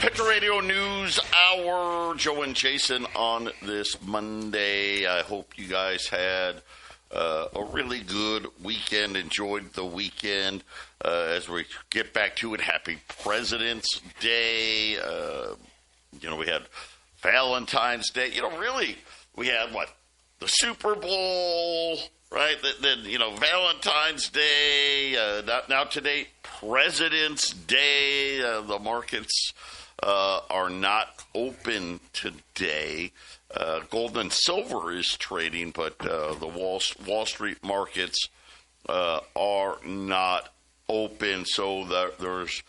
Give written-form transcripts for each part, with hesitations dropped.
Patriot Radio News Hour. Joe and Jason on this Monday. I hope you guys had a really good weekend. Enjoyed the weekend. As we get back to it, happy President's Day. We had Valentine's Day. Really, we had the Super Bowl, right? Then Valentine's Day. Now today, President's Day. The markets are not open today. Gold and silver is trading, but the Wall Street markets are not open, so there's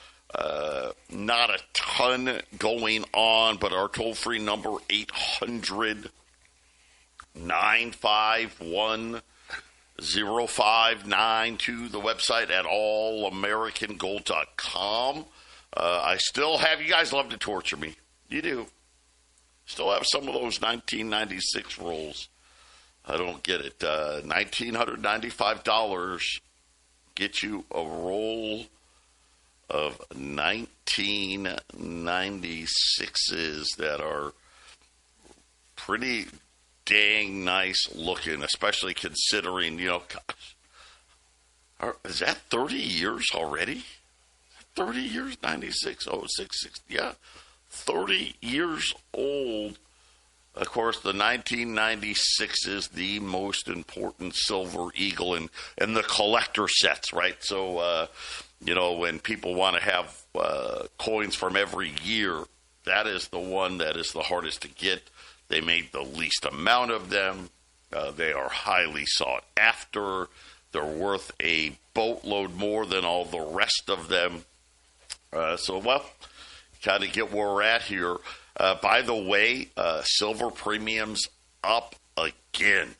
not a ton going on. But our toll-free number, 800-951-0592, the website at allamericangold.com. I still have, you guys love to torture me. You do. Still have some of those 1996 rolls. I don't get it. $1,995 get you a roll of 1996s that are pretty dang nice looking, especially considering, gosh, is that 30 years already? 30 years, 96, 06, 60, yeah, 30 years old. Of course, the 1996 is the most important Silver Eagle in the collector sets, right? So, when people want to have coins from every year, that is the one that is the hardest to get. They made the least amount of them. They are highly sought after. They're worth a boatload more than all the rest of them. Kind of get where we're at here. By the way, silver premiums up again.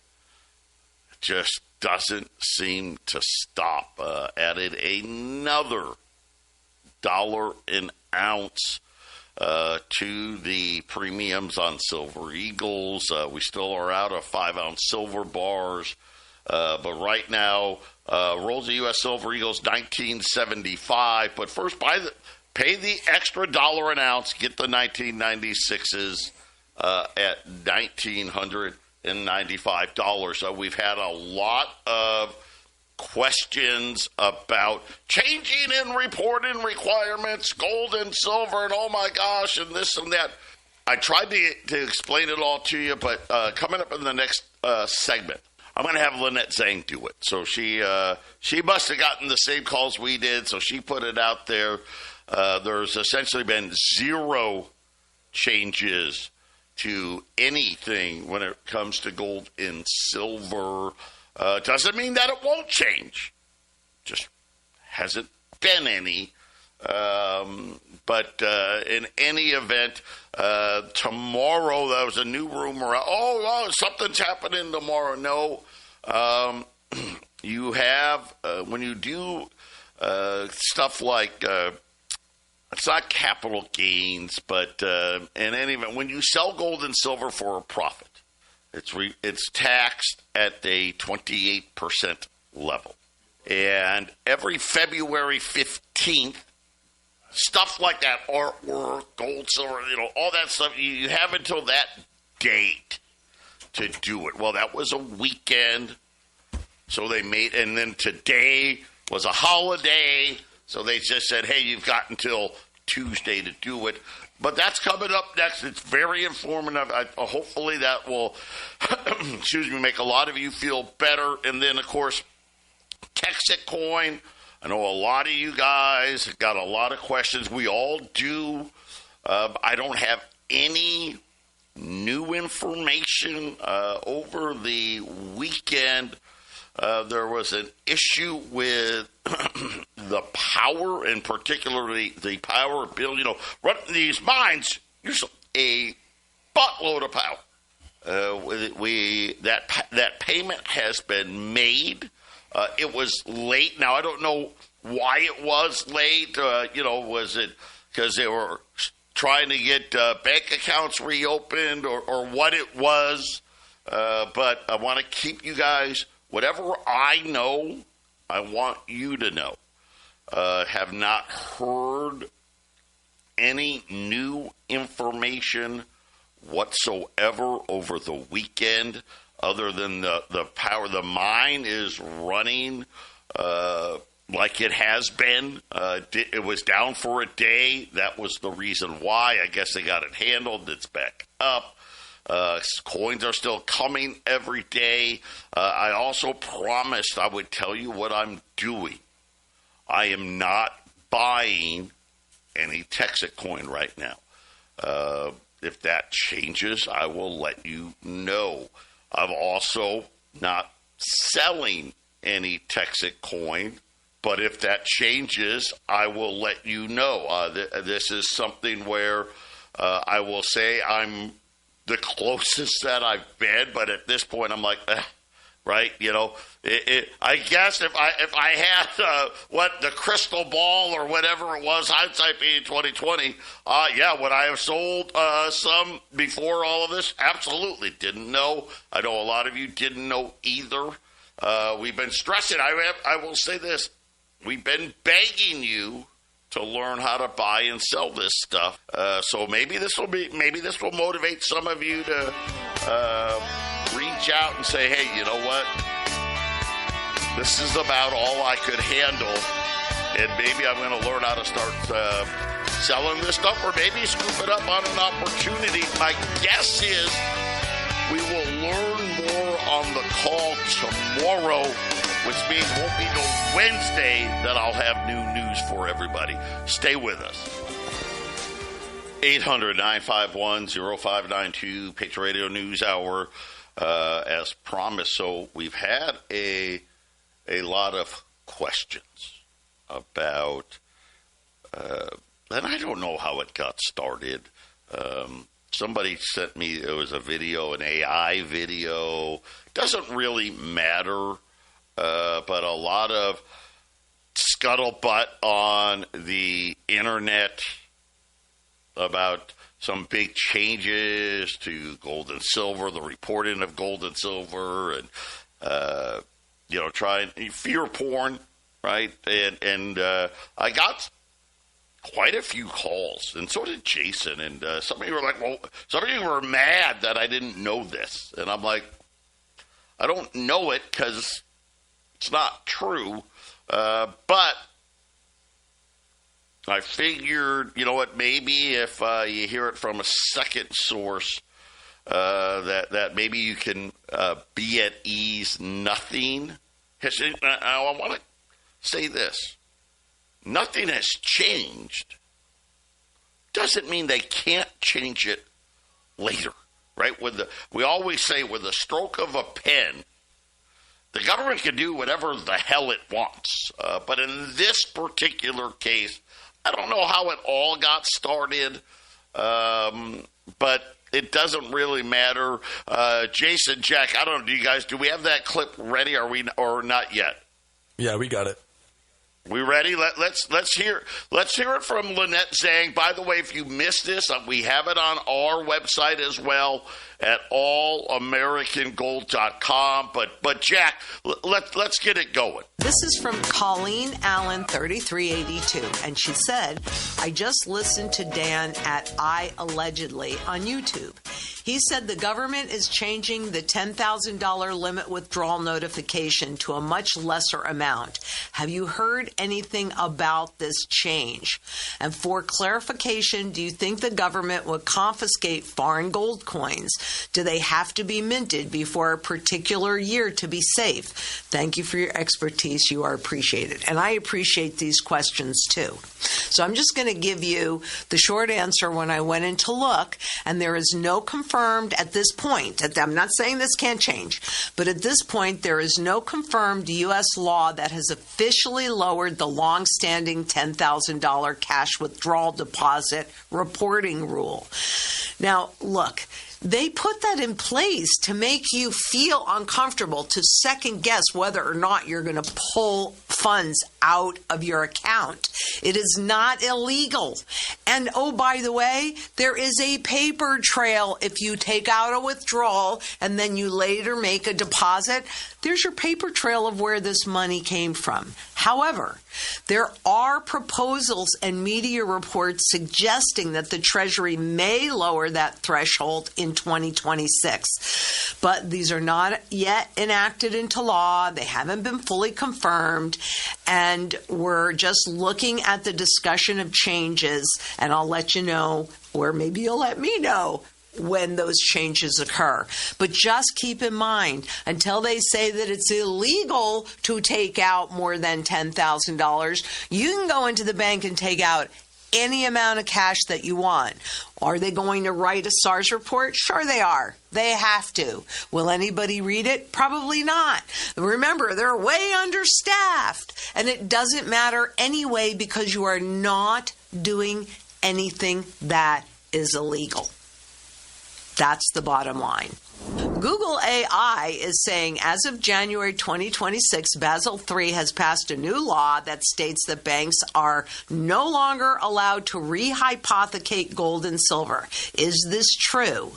Just doesn't seem to stop. Added another $1 an ounce to the premiums on Silver Eagles. We still are out of 5-ounce silver bars. But right now, rolls of U.S. Silver Eagles, $19.75. But first, pay the extra $1 an ounce. Get the 1996s at $1,995. We've had a lot of questions about changing in reporting requirements, gold and silver, and oh my gosh, and this and that. I tried to explain it all to you, but coming up in the next segment, I'm going to have Lynette Zhang do it. So she must have gotten the same calls we did, so she put it out there. There's essentially been zero changes to anything when it comes to gold and silver. Doesn't mean that it won't change. Just hasn't been any. But in any event, tomorrow there was a new rumor. Oh, something's happening tomorrow. No. You have, when you do stuff like, it's not capital gains, but in any event, when you sell gold and silver for a profit, it's taxed at a 28% level. And every February 15th, stuff like that, artwork, gold, silver, all that stuff, you have until that date to do it. Well, that was a weekend, so they made, and then today was a holiday, so they just said, hey, you've got until Tuesday to do it. But that's coming up next. It's very informative. Hopefully that will, make a lot of you feel better. And then, of course, KXXT coin. I know a lot of you guys have got a lot of questions. We all do. I don't have any new information over the weekend. There was an issue with the power, and particularly the power bill. Running these mines use a buttload of power. That payment has been made. It was late. Now I don't know why it was late. Was it because they were trying to get bank accounts reopened, or what it was? But I want to keep you guys. Whatever I know, I want you to know. Have not heard any new information whatsoever over the weekend other than the power. The mine is running like it has been. It was down for a day. That was the reason why. I guess they got it handled. It's back up. Coins are still coming every day. I also promised I would tell you what I'm doing. I am not buying any Texas coin right now. If that changes, I will let you know. I'm also not selling any Texas coin, but if that changes, I will let you know. This is something where I will say I'm the closest that I've been, but at this point I'm like, right? You know, I guess if I had the crystal ball or whatever it was, hindsight being 2020, would I have sold some before all of this? Absolutely. Didn't know. I know a lot of you didn't know either. We've been stressing. I will say this. We've been begging you to learn how to buy and sell this stuff. So maybe this will motivate some of you to reach out and say, hey, you know what? This is about all I could handle, and maybe I'm going to learn how to start selling this stuff, or maybe scoop it up on an opportunity. My guess is we will learn more on the call tomorrow, which means it won't be no Wednesday that I'll have new news for everybody. Stay with us. 800-951-0592, Patriot Radio News Hour, as promised. So we've had a lot of questions about, and I don't know how it got started. Somebody sent me, it was a video, an AI video. Doesn't really matter, but a lot of scuttlebutt on the internet about some big changes to gold and silver, the reporting of gold and silver, and trying fear porn, right? And I got quite a few calls, and so did Jason. And some of you were like, "Well, some of you were mad that I didn't know this," and I'm like, "I don't know it because it's not true." But I figured, you know what, maybe if you hear it from a second source, that maybe you can be at ease. Nothing has. I want to say this: nothing has changed. Doesn't mean they can't change it later, right? We always say, with a stroke of a pen, the government can do whatever the hell it wants. But in this particular case, I don't know how it all got started, but it doesn't really matter. Jason, Jack, I don't know. Do we have that clip ready? Or not yet? Yeah, we got it. We ready? Let's hear it from Lynette Zhang. By the way, if you missed this, we have it on our website as well at allamericangold.com. But Jack, let's get it going. This is from Colleen Allen, 3382, and she said, I just listened to Dan at I Allegedly on YouTube. He said the government is changing the $10,000 limit withdrawal notification to a much lesser amount. Have you heard anything about this change? And for clarification, do you think the government would confiscate foreign gold coins? Do they have to be minted before a particular year to be safe? Thank you for your expertise. You are appreciated. And I appreciate these questions too. So I'm just going to give you the short answer when I went in to look, and there is no confirmed at this point. I'm not saying this can't change, but at this point there is no confirmed U.S. law that has officially lowered the long-standing $10,000 cash withdrawal deposit reporting rule. Now, look, they put that in place to make you feel uncomfortable, to second guess whether or not you're going to pull funds out of your account. It is not illegal. And oh, by the way, there is a paper trail. If you take out a withdrawal and then you later make a deposit, there's your paper trail of where this money came from. However, there are proposals and media reports suggesting that the Treasury may lower that threshold in 2026. But these are not yet enacted into law. They haven't been fully confirmed. And we're just looking at the discussion of changes. And I'll let you know, or maybe you'll let me know, when those changes occur. But just keep in mind, until they say that it's illegal to take out more than $10,000, you can go into the bank and take out any amount of cash that you want. Are they going to write a SARS report? Sure they are. They have to. Will anybody read it? Probably not. Remember, they're way understaffed. And it doesn't matter anyway because you are not doing anything that is illegal. That's the bottom line. Google AI is saying as of January 2026, Basel III has passed a new law that states that banks are no longer allowed to rehypothecate gold and silver. Is this true?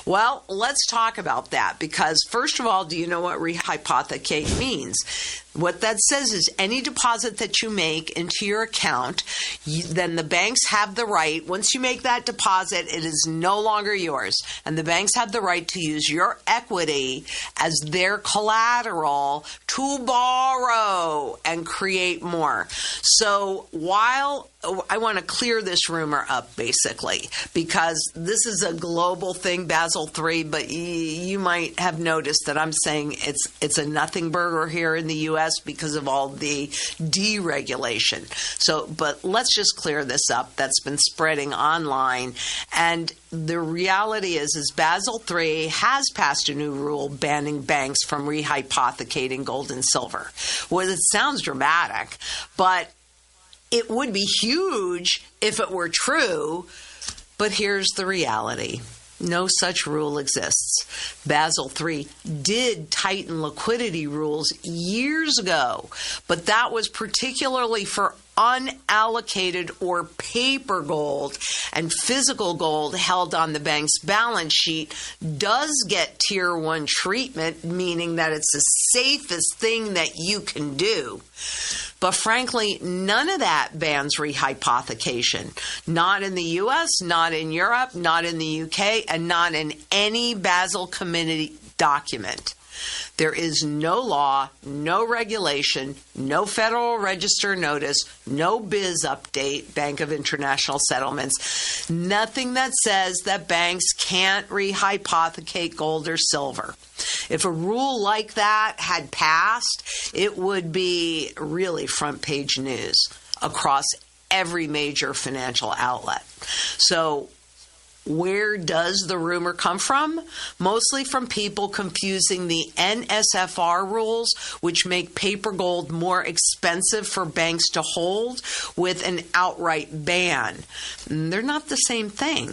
Well, let's talk about that because, first of all, do you know what rehypothecate means? What that says is any deposit that you make into your account, then the banks have the right, once you make that deposit, it is no longer yours. And the banks have the right to use your equity as their collateral to borrow and create more. So while I want to clear this rumor up, basically, because this is a global thing, Basel III, but you might have noticed that I'm saying it's a nothing burger here in the U.S. because of all the deregulation. So, but let's just clear this up. That's been spreading online. And the reality is Basel III has passed a new rule banning banks from rehypothecating gold and silver. Well, it sounds dramatic, but it would be huge if it were true. But here's the reality. No such rule exists. Basel III did tighten liquidity rules years ago, but that was particularly for unallocated or paper gold, and physical gold held on the bank's balance sheet does get Tier 1 treatment, meaning that it's the safest thing that you can do. But frankly, none of that bans rehypothecation. Not in the U.S., not in Europe, not in the U.K., and not in any Basel Committee document. There is no law, no regulation, no Federal Register notice, no BIS update, Bank of International Settlements, nothing that says that banks can't rehypothecate gold or silver. If a rule like that had passed, it would be really front page news across every major financial outlet. So where does the rumor come from? Mostly from people confusing the NSFR rules, which make paper gold more expensive for banks to hold, with an outright ban. They're not the same thing.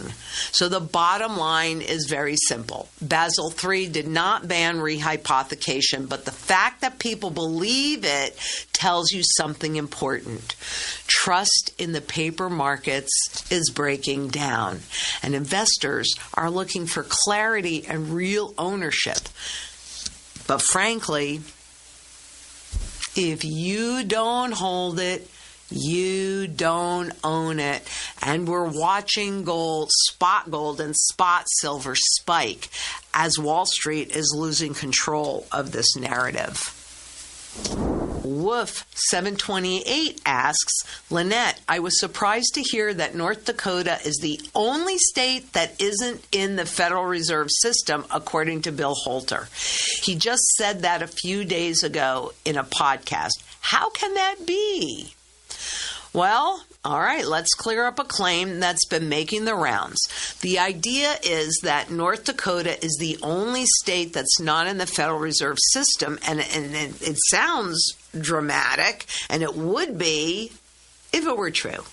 So the bottom line is very simple. Basel III did not ban rehypothecation, but the fact that people believe it tells you something important. Trust in the paper markets is breaking down, and investors are looking for clarity and real ownership. But frankly, if you don't hold it, you don't own it. And we're watching spot gold and spot silver spike as Wall Street is losing control of this narrative. Woof 728 asks, Lynette, I was surprised to hear that North Dakota is the only state that isn't in the Federal Reserve System, according to Bill Holter. He just said that a few days ago in a podcast. How can that be? Well, all right, let's clear up a claim that's been making the rounds. The idea is that North Dakota is the only state that's not in the Federal Reserve System, and it sounds dramatic, and it would be if it were true.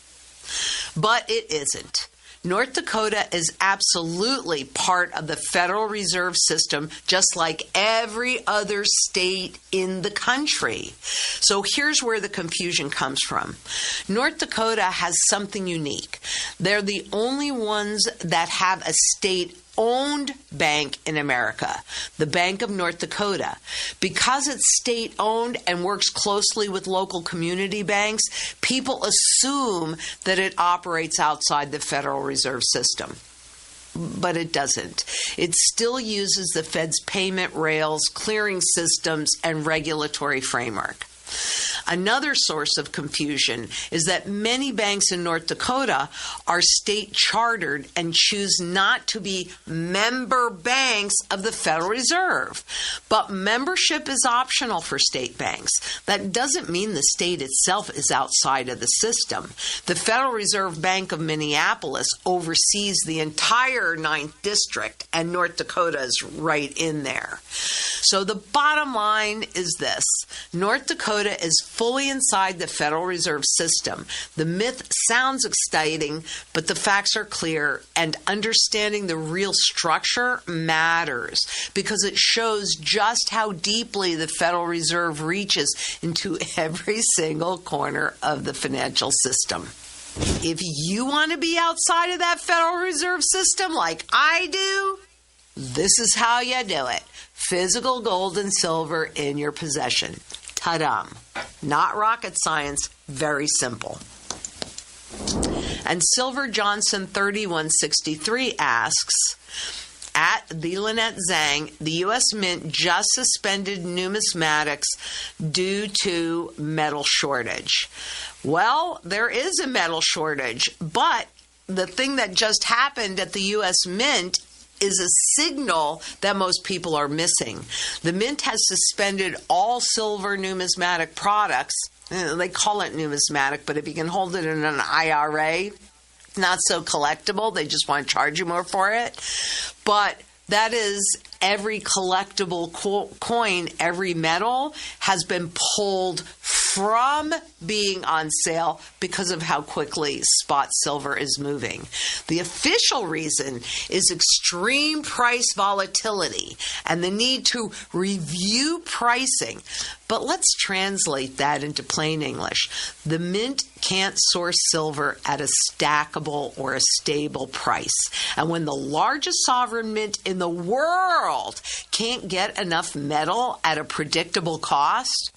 But it isn't. North Dakota is absolutely part of the Federal Reserve System, just like every other state in the country. So here's where the confusion comes from. North Dakota has something unique. They're the only ones that have a state-owned bank in America, the Bank of North Dakota. Because it's state-owned and works closely with local community banks, people assume that it operates outside the Federal Reserve System. But it doesn't. It still uses the Fed's payment rails, clearing systems, and regulatory framework. Another source of confusion is that many banks in North Dakota are state chartered and choose not to be member banks of the Federal Reserve. But membership is optional for state banks. That doesn't mean the state itself is outside of the system. The Federal Reserve Bank of Minneapolis oversees the entire 9th District, and North Dakota is right in there. So the bottom line is this. North Dakota is fully inside the Federal Reserve System. The myth sounds exciting, but the facts are clear, and understanding the real structure matters because it shows just how deeply the Federal Reserve reaches into every single corner of the financial system. If you want to be outside of that Federal Reserve System like I do, this is how you do it. Physical gold and silver in your possession. Ta-da. Not rocket science, very simple. And Silver Johnson 3163 asks, at the Lynette Zhang, the U.S. Mint just suspended numismatics due to metal shortage. Well, there is a metal shortage, but the thing that just happened at the U.S. Mint is a signal that most people are missing. The Mint has suspended all silver numismatic products. They call it numismatic, but if you can hold it in an IRA, not so collectible. They just want to charge you more for it. But that is every collectible coin, every metal has been pulled from being on sale because of how quickly spot silver is moving. The official reason is extreme price volatility and the need to review pricing. But let's translate that into plain English. The Mint can't source silver at a stackable or a stable price. And when the largest sovereign mint in the world can't get enough metal at a predictable cost,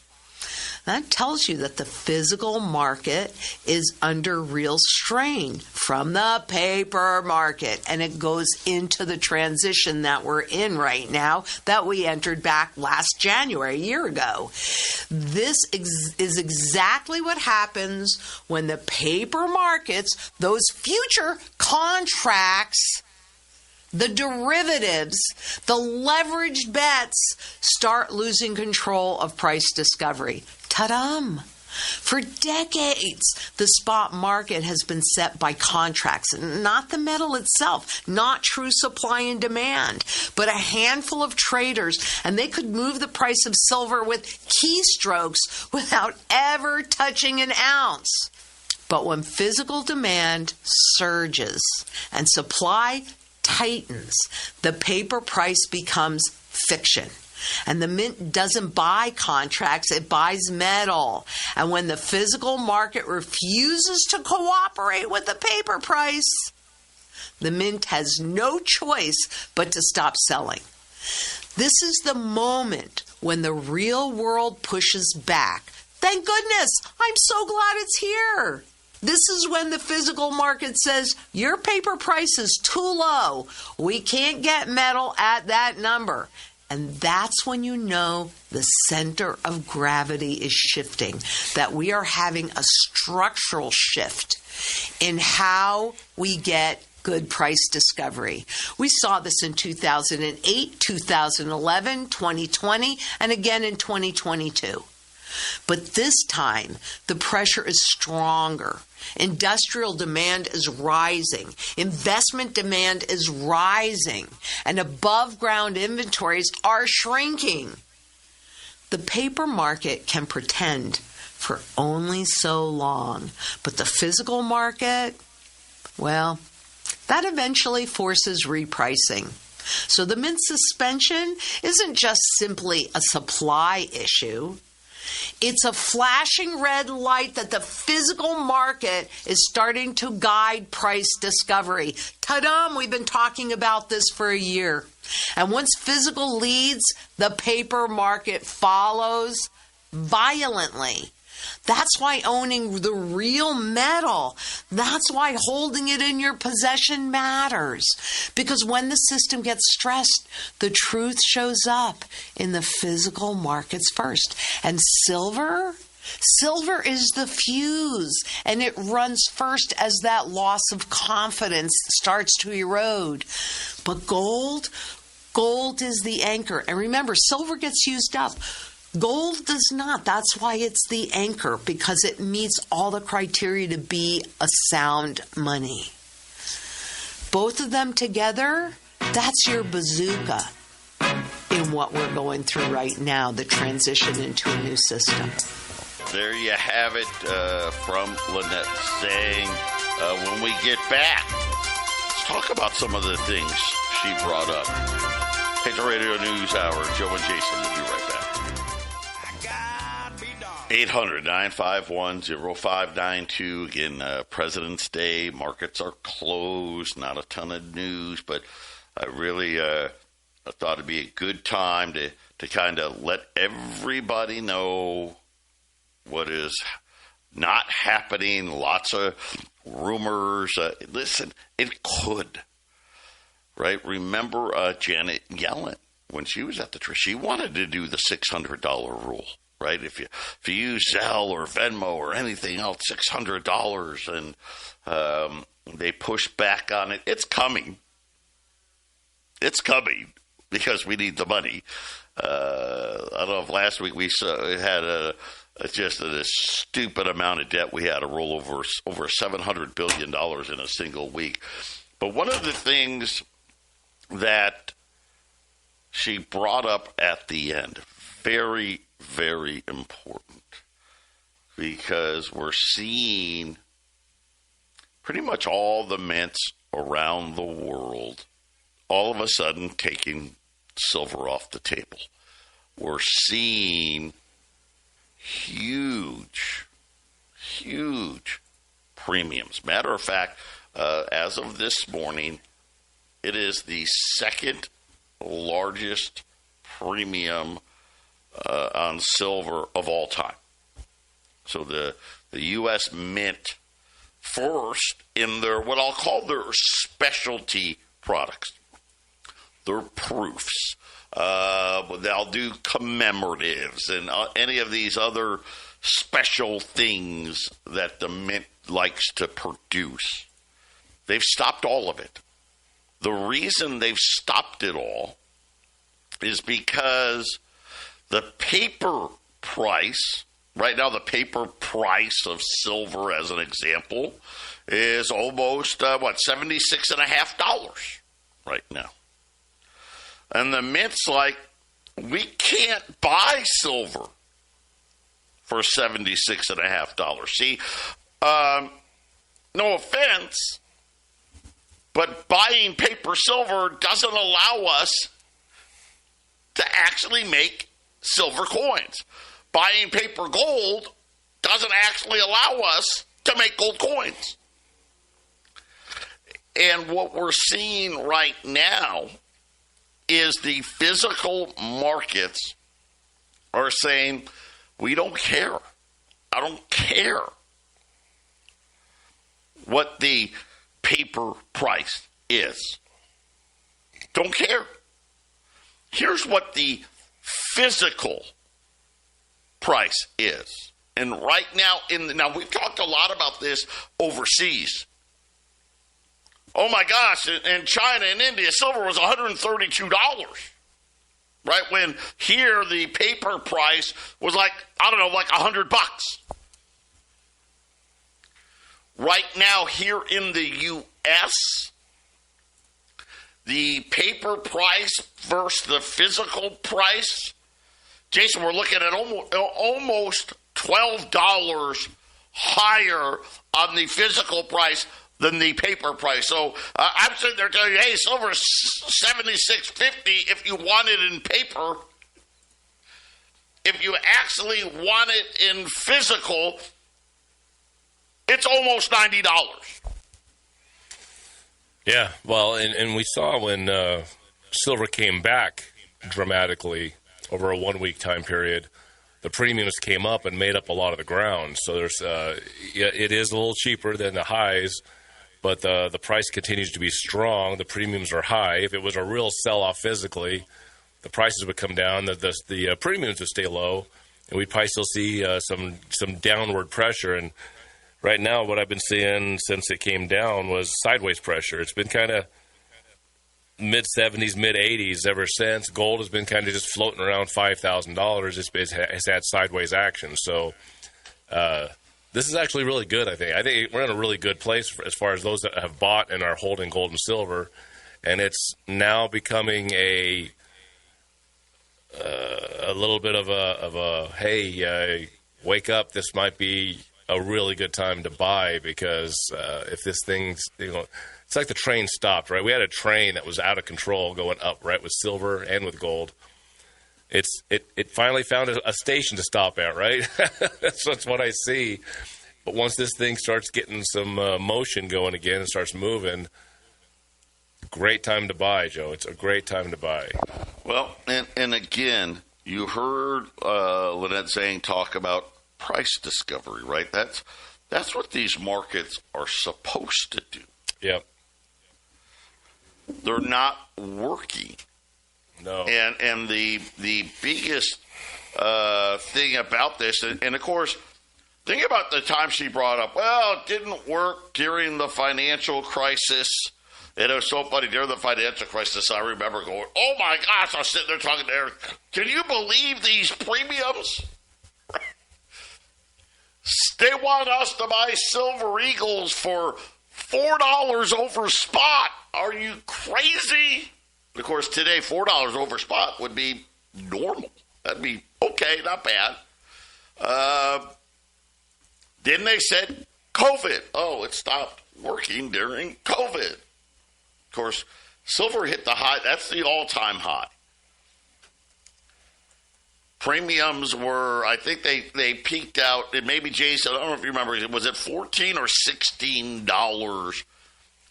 that tells you that the physical market is under real strain from the paper market. And it goes into the transition that we're in right now that we entered back last January, a year ago. This is exactly what happens when the paper markets, those future contracts, the derivatives, the leveraged bets start losing control of price discovery. Ta-dam! For decades, the spot market has been set by contracts, not the metal itself, not true supply and demand, but a handful of traders, and they could move the price of silver with keystrokes without ever touching an ounce. But when physical demand surges and supply tightens, the paper price becomes fiction. And the Mint doesn't buy contracts, it buys metal. And when the physical market refuses to cooperate with the paper price, the Mint has no choice but to stop selling. This is the moment when the real world pushes back. Thank goodness! I'm so glad it's here! This is when the physical market says, your paper price is too low. We can't get metal at that number. And that's when you know the center of gravity is shifting, that we are having a structural shift in how we get good price discovery. We saw this in 2008, 2011, 2020, and again in 2022. But this time, the pressure is stronger. Industrial demand is rising. Investment demand is rising. And above-ground inventories are shrinking. The paper market can pretend for only so long. But the physical market, well, That eventually forces repricing. So the mint suspension isn't just simply a supply issue. It's a flashing red light that the physical market is starting to guide price discovery. Ta-da! We've been talking about this for a year. And once physical leads, the paper market follows violently. That's why owning the real metal, that's why holding it in your possession matters. Because when the system gets stressed, the truth shows up in the physical markets first. And silver is the fuse, and it runs first as that loss of confidence starts to erode. But gold is the anchor. And remember, silver gets used up. Gold does not. That's why it's the anchor, because it meets all the criteria to be a sound money. Both of them together, that's your bazooka in what we're going through right now, the transition into a new system. There you have it from Lynette saying, when we get back, let's talk about some of the things she brought up. Patriot Radio News Hour. Joe and Jason will be right back. 800-951-0592. Again, President's Day. Markets are closed. Not a ton of news, but I really I thought it'd be a good time to kind of let everybody know what is not happening. Lots of rumors. Listen, it could. Right? Remember Janet Yellen, when she was at the tree, she wanted to do the $600 rule. Right, if you use Zelle or Venmo or anything else, $600, and they push back on it. It's coming. It's coming because we need the money. I don't know if last week we had just a stupid amount of debt we had to roll over $700 billion in a single week. But one of the things that she brought up at the end, very, very important, because we're seeing pretty much all the mints around the world all of a sudden taking silver off the table. We're seeing huge premiums. Matter of fact, as of this morning, it is the second largest premium on silver of all time. So the U.S. Mint first in their, what I'll call their specialty products, their proofs. They'll do commemoratives and any of these other special things that the Mint likes to produce. They've stopped all of it. The reason they've stopped it all is because the paper price, right now the paper price of silver, as an example, is almost, $76.50 right now. And the Mint's like, we can't buy silver for $76.50. See, no offense, but buying paper silver doesn't allow us to actually make silver coins. Buying paper gold doesn't actually allow us to make gold coins. And what we're seeing right now is the physical markets are saying, we don't care. I don't care what the paper price is. Don't care. Here's what the physical price is. And right now, now we've talked a lot about this overseas. Oh my gosh, in China and India, silver was $132. Right? When here the paper price was like $100. Right now here in the U.S., the paper price versus the physical price, Jason, we're looking at almost $12 higher on the physical price than the paper price. So I'm sitting there telling you, hey, silver's $76.50 if you want it in paper. If you actually want it in physical, it's almost $90. Yeah, well, and we saw when silver came back dramatically over a 1 week time period, the premiums came up and made up a lot of the ground. So there's, it is a little cheaper than the highs, but the price continues to be strong. The premiums are high. If it was a real sell-off physically, the prices would come down, the premiums would stay low, and we'd probably still see some downward pressure. And right now, what I've been seeing since it came down was sideways pressure. It's been kind of mid-70s, mid-80s ever since. Gold has been kind of just floating around $5,000. It's had sideways action. So this is actually really good, I think. I think we're in a really good place as far as those that have bought and are holding gold and silver. And it's now becoming a little bit of a hey, wake up, this might be a really good time to buy, because if this thing's, it's like the train stopped, right? We had a train that was out of control going up, right, with silver and with gold. It finally found a station to stop at, right? That's what I see. But once this thing starts getting some motion going again and starts moving, great time to buy, Joe. It's a great time to buy. Well, and again, you heard Lynette Zhang talk about price discovery, right? That's what these markets are supposed to do. Yep. They're not working. No. And the biggest thing about this, and of course, think about the time she brought up, well, it didn't work during the financial crisis. And it was so funny, during the financial crisis, I remember going, oh my gosh, I was sitting there talking to Eric, can you believe these premiums? They want us to buy Silver Eagles for $4 over spot. Are you crazy? Of course, today, $4 over spot would be normal. That'd be okay, not bad. Then they said COVID. Oh, it stopped working during COVID. Of course, silver hit the high. That's the all-time high. Premiums were, I think they peaked out, and maybe Jason, I don't know if you remember, was it $14 or $16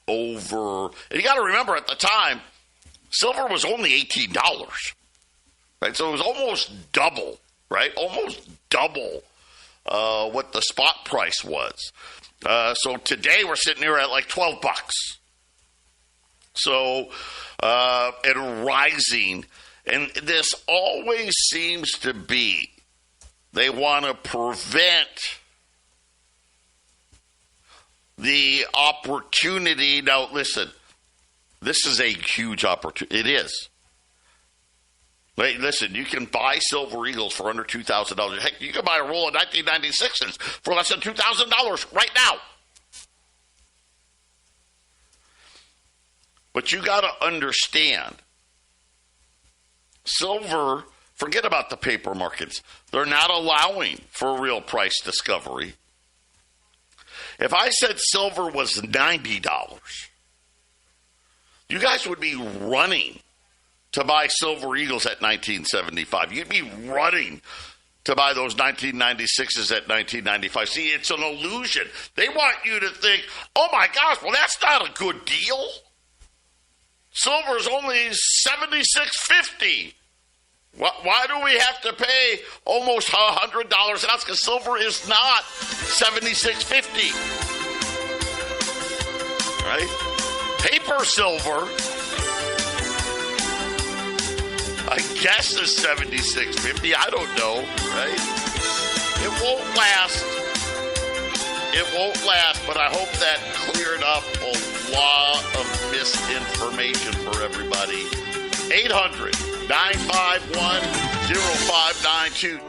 over? And you got to remember, at the time, silver was only $18, right? So it was almost double, right? Almost double what the spot price was. So today we're sitting here at like $12. So, and rising. And this always seems to be, they want to prevent the opportunity. Now, listen, this is a huge opportunity. It is. Like, listen, you can buy Silver Eagles for under $2,000. Heck, you can buy a roll of 1996s for less than $2,000 right now. But you got to understand, silver, forget about the paper markets. They're not allowing for real price discovery. If I said silver was $90, you guys would be running to buy Silver Eagles at $19.75. You'd be running to buy those 1996s at $19.95. See, it's an illusion. They want you to think, oh my gosh, well, that's not a good deal. Silver's only $76.50. Why do we have to pay almost $100 an ounce? Because silver is not $76.50. Right? Paper silver, I guess, is $76.50. I don't know, right? It won't last. It won't last, but I hope that cleared up a lot of misinformation for everybody. 800-951-0592.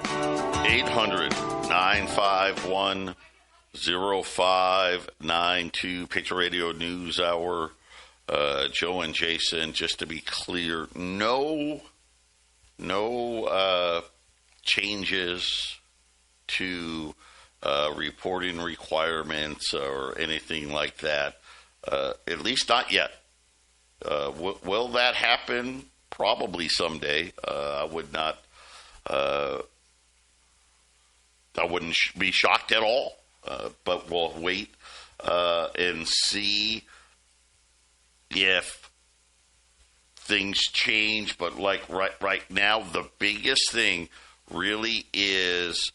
800-951-0592. Patriot Radio News Hour. Joe and Jason, just to be clear, no changes to reporting requirements or anything like that. At least not yet. Will that happen? Probably someday. I would not. I wouldn't be shocked at all. But we'll wait and see if things change. But like right now, the biggest thing really is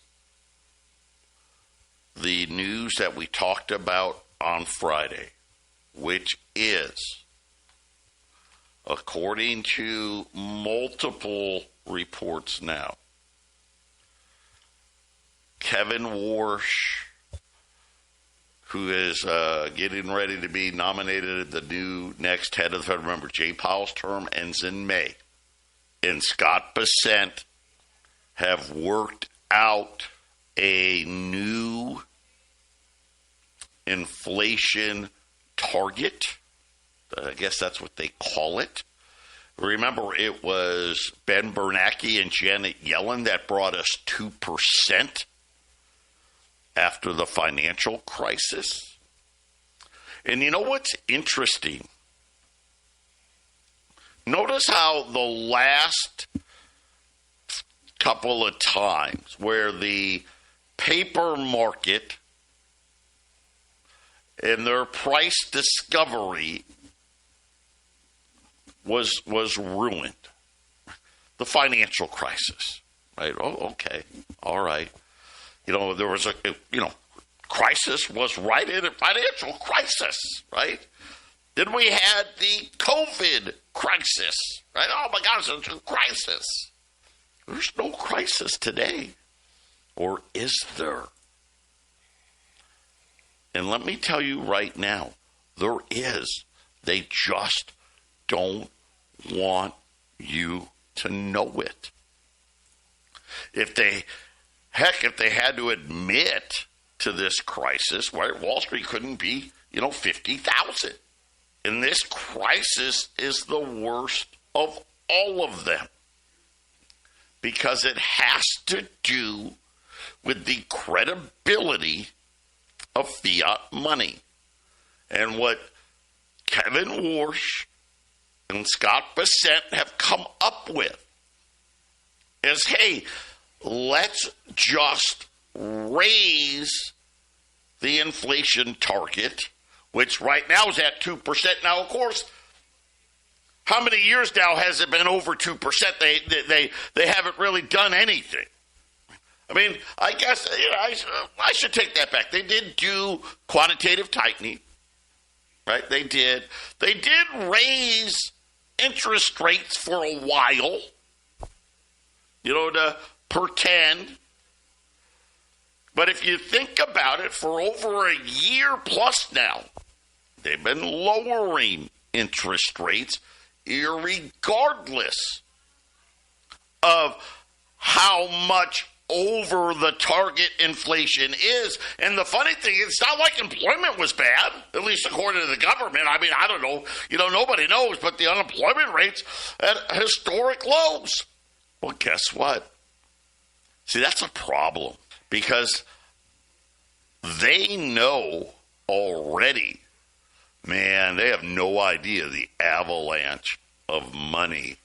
the news that we talked about on Friday, which is, according to multiple reports now, Kevin Warsh, who is getting ready to be nominated the new next head of the Fed. Remember, Jay Powell's term ends in May. And Scott Bessent have worked out a new inflation target. I guess that's what they call it. Remember, it was Ben Bernanke and Janet Yellen that brought us 2% after the financial crisis. And you know what's interesting? Notice how the last couple of times where the paper market and their price discovery was ruined. The financial crisis, right? Oh, okay. All right. There was crisis was right in a financial crisis, right? Then we had the COVID crisis, right? Oh my gosh, it's a crisis. There's no crisis today. Or is there? And let me tell you right now, there is. They just don't want you to know it. If they had to admit to this crisis, right, Wall Street couldn't be, 50,000. And this crisis is the worst of all of them because it has to do with the credibility of fiat money. And what Kevin Warsh and Scott Bessent have come up with is, hey, let's just raise the inflation target, which right now is at 2%. Now, of course, how many years now has it been over 2%? They haven't really done anything. I mean, I guess I should take that back. They did do quantitative tightening, right? They did. They did raise interest rates for a while, to pretend. But if you think about it, for over a year plus now, they've been lowering interest rates irregardless of how much over the target inflation is. And the funny thing is, it's not like employment was bad, at least according to the government. I mean, I don't know. Nobody knows, but the unemployment rate's at historic lows. Well, guess what? See, that's a problem because they know already, man, they have no idea the avalanche of money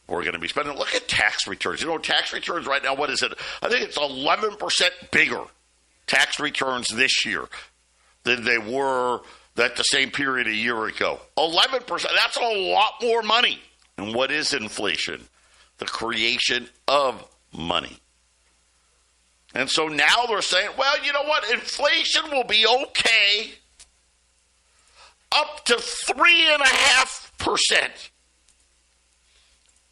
we're going to be spending. Look at tax returns. Tax returns right now, what is it? I think it's 11% bigger tax returns this year than they were at the same period a year ago. 11%. That's a lot more money. And what is inflation? The creation of money. And so now they're saying, well, you know what? Inflation will be okay up to 3.5%.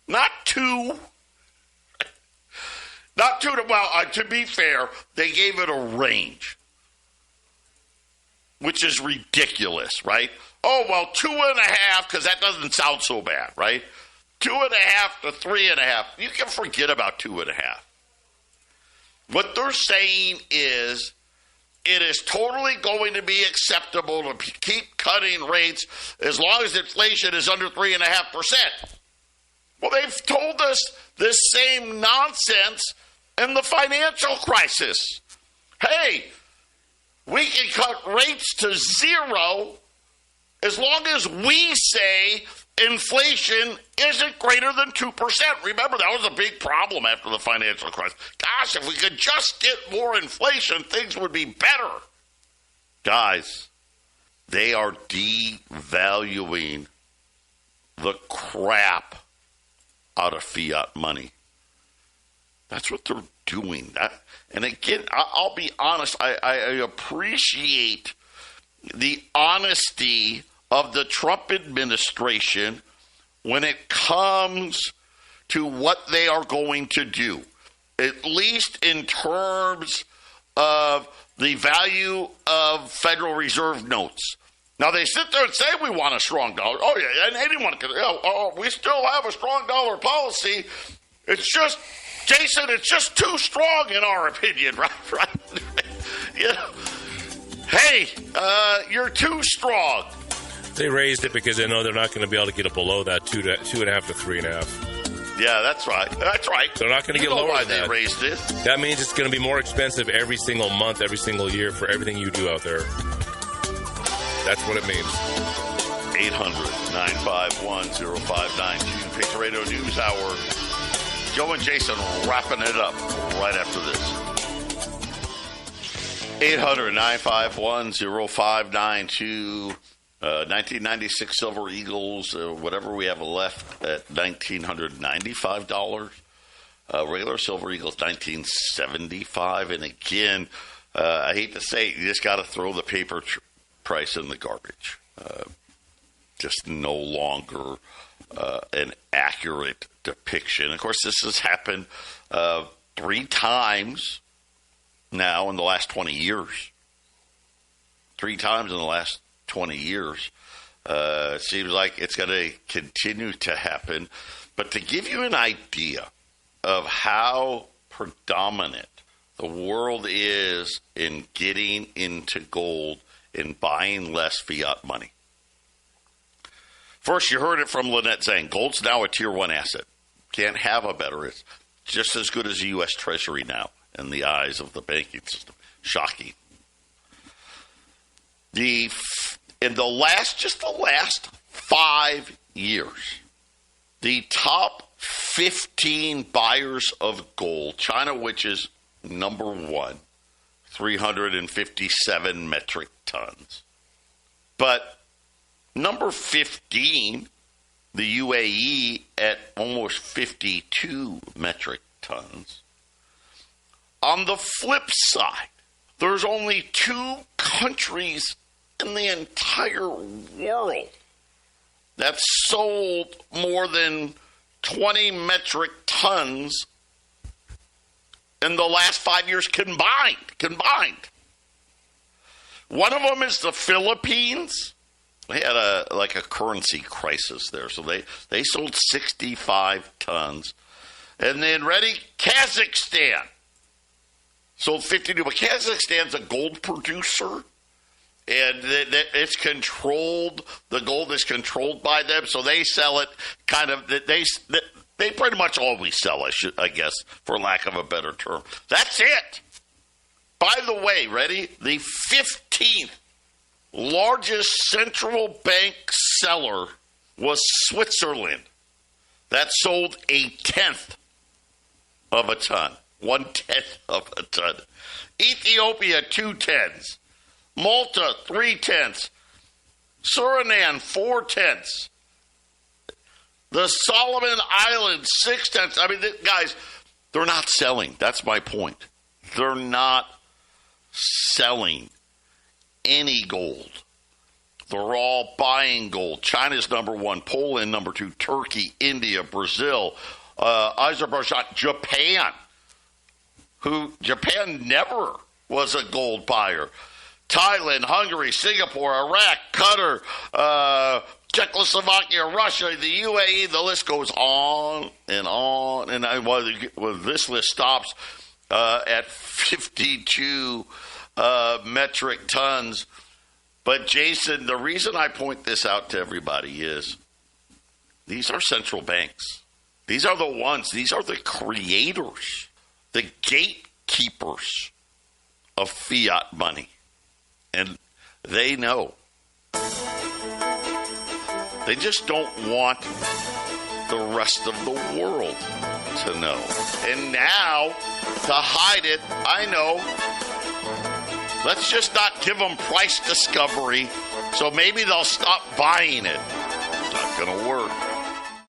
Not 2. Not 2. To be fair, they gave it a range, which is ridiculous, right? Oh, well, 2.5, because that doesn't sound so bad, right? 2.5 to 3.5. You can forget about 2.5. What they're saying is it is totally going to be acceptable to keep cutting rates as long as inflation is under 3.5%. Well, they've told us this same nonsense in the financial crisis. Hey, we can cut rates to 0 as long as we say inflation isn't greater than 2%. Remember, that was a big problem after the financial crisis. Gosh, if we could just get more inflation, things would be better. Guys, they are devaluing the crap out of fiat money. That's what they're doing. And again, I'll be honest, I appreciate the honesty of the Trump administration when it comes to what they are going to do, at least in terms of the value of Federal Reserve notes. Now, they sit there and say we want a strong dollar. Oh, yeah, and anyone can. We still have a strong dollar policy. It's just, Jason, it's just too strong in our opinion, right? You know, hey, you're too strong. They raised it because they know they're not going to be able to get it below that 2.5 to 3.5. Yeah, that's right. That's right. They're not going to get lower why than that. They raised it. That means it's going to be more expensive every single month, every single year for everything you do out there. That's what it means. 800-951-0592. Patriot Radio News Hour. Joe and Jason wrapping it up right after this. 800-951-0592. 1996 Silver Eagles, whatever we have left at $1,995. Regular Silver Eagles, $1,975. And again, I hate to say it, you just got to throw the paper price in the garbage. Just no longer an accurate depiction. Of course, this has happened 3 times now in the last 20 years. 3 times in the last 20 years. It seems like it's going to continue to happen. But to give you an idea of how predominant the world is in getting into gold and buying less fiat money. First, you heard it from Lynette Zhang. Gold's now a Tier 1 asset. Can't have a better. It's just as good as the U.S. Treasury now in the eyes of the banking system. Shocking. In the last 5 years, the top 15 buyers of gold, China, which is number 1, 357 metric tons. But number 15, the UAE, at almost 52 metric tons. On the flip side, there's only 2 countries in the entire world that sold more than 20 metric tons in the last 5 years combined. One of them is the Philippines. They had a currency crisis there, so they sold 65 tons. And then, Kazakhstan sold 52. But Kazakhstan's a gold producer, and it's controlled. The gold is controlled by them, so they sell it kind of. They pretty much always sell, I guess, for lack of a better term. That's it. By the way, the 15th largest central bank seller was Switzerland. That sold 1/10 of a ton. 1/10 of a ton. Ethiopia, 2/10. Malta, 3/10. Suriname, 4/10. The Solomon Islands, 6/10. I mean, guys, they're not selling. That's my point. They're not selling any gold. They're all buying gold. China's number 1, Poland number 2, Turkey, India, Brazil, Azerbaijan, Japan. Japan never was a gold buyer. Thailand, Hungary, Singapore, Iraq, Qatar, Czechoslovakia, Russia, the UAE, the list goes on. And this list stops at 52 metric tons. But, Jason, the reason I point this out to everybody is these are central banks. These are the ones, these are the creators, the gatekeepers of fiat money. And they know. They just don't want the rest of the world to know. And now, to hide it, I know, let's just not give them price discovery, so maybe they'll stop buying it. It's not going to work.